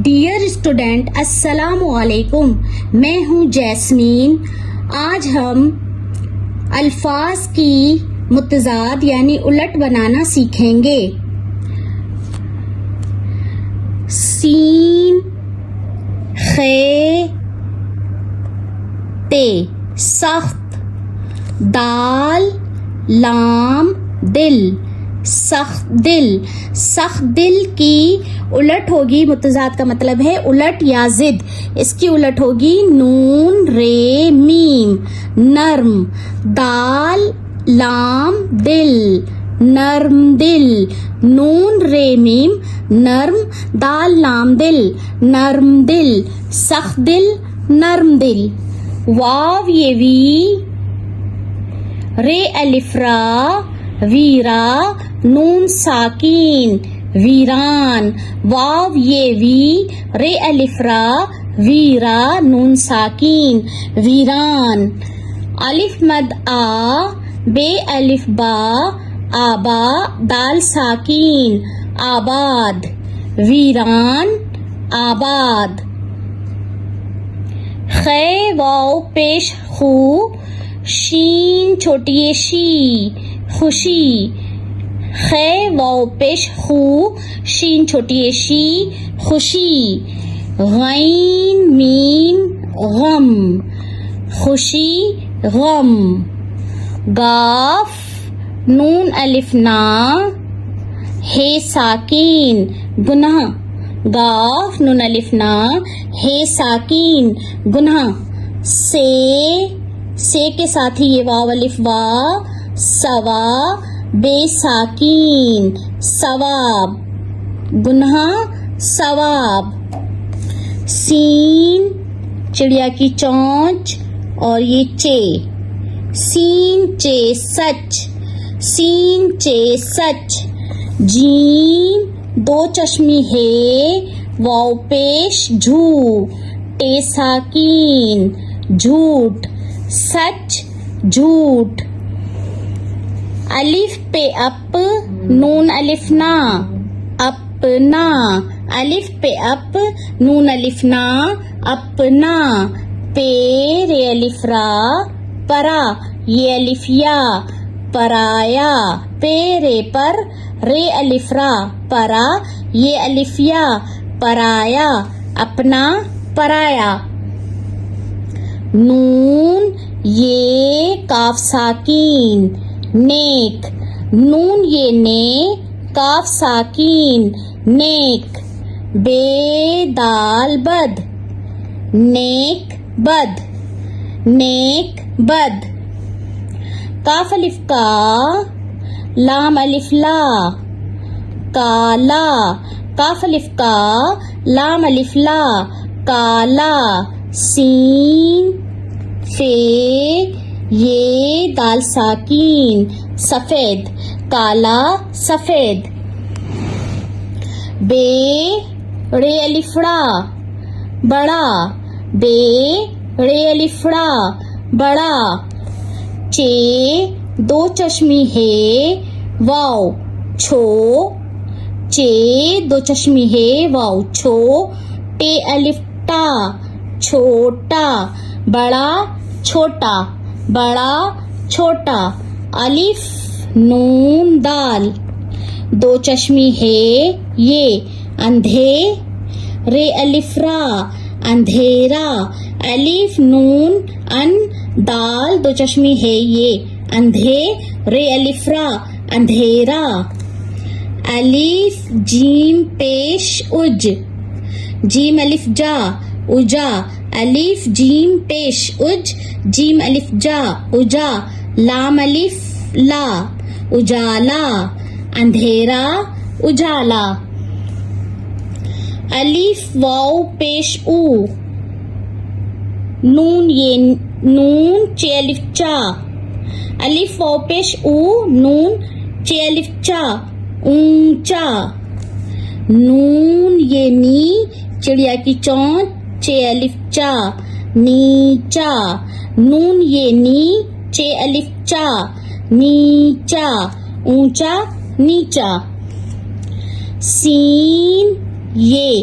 Dear student السلام علیکم، میں ہوں جیسمین۔ آج ہم الفاظ کی متضاد یعنی الٹ بنانا سیکھیں گے۔ سین خے تے سخت، دال لام دل سخت دل۔ سخت دل کی الٹ ہوگی، متضاد کا مطلب ہے الٹ یا ضد، اس کی الٹ ہوگی نون رے میم نرم، دال لام دل نرم دل، نون رے میم نرم، دال لام دل نرم دل، سخت دل نرم دل۔ واو یہ وی، رے الف را ویرا، نون ساکین ویران، واو یہ وی، رے الف را ویرا، نون ساکین ویران۔ الف مد آ، بے الف با آبا، دال ساکین آباد ویران آباد۔ خے واو پیش خو، شین چھوٹی شی خوشی، خے واو پیش خو، شین چھوٹی شی خوشی۔ غین میم غم، خوشی غم۔ گاف نون الف نا، ہے ساکین گناہ، گاف نون الف نا، ہے ساکین گناہ۔ سے کے ساتھ ہی یہ واو الف وا، سوا بے ساکین ثواب گناہ ثواب۔ سین چڑیا کی چونچ اور یہ چے، سین چے سچ، سین چے سچ۔ جیم دو چشمی ہے، واو پیش جھو، ٹے ساکین جھوٹ سچ جھوٹ۔ الف پہ اپ، نون الف نا اپنا، الف پہ اپ، نون الف نا اپنا۔ پے رے الف را پرا، یہ الف یا پرایا، پے رے پر، رے الف را پرا، یہ الف یا پرایا، اپنا پرایا۔ نون یہ کاف ساکین نیک، نون یہ نے کاف ساکین نیک۔ بے دال بد، نیک بد نیک بد۔ کاف الف کا، لام الف لا کالا، کاف الف کا، لام الف لا کالا۔ سین فے یہ دال ساکین سفید، کالا سفید۔ بے رے الف را بڑا، بے رے الف را بڑا۔ چے دو چشمی ہے، واو چھو، چے دو چشمی ہے، واو چھو، ٹے الف ٹا چھوٹا، بڑا چھوٹا بڑا چھوٹا۔ الف نون دال دو چشمی ہے، یہ اندھے، رے الف را اندھیرا، الف نون ان دال دو چشمی ہے، یہ اندھے، رے الف را اندھیرا۔ الف جیم پیش اج، جیم الف جا اجا، الف جیم پیش اج، جیم الف جا اجا۔ لام الف لا اجالا، اندھیرا اجالا۔ الف واو پیش او، نون یہ نون چے الف چا، الف واو پیش او، نون چے الف چا اونچا۔ نون یہ نی چڑیا کی چونچ، چے الف چا نیچا، نون یہ نی چے الف چا نیچا اونچا نیچا۔ سین یہ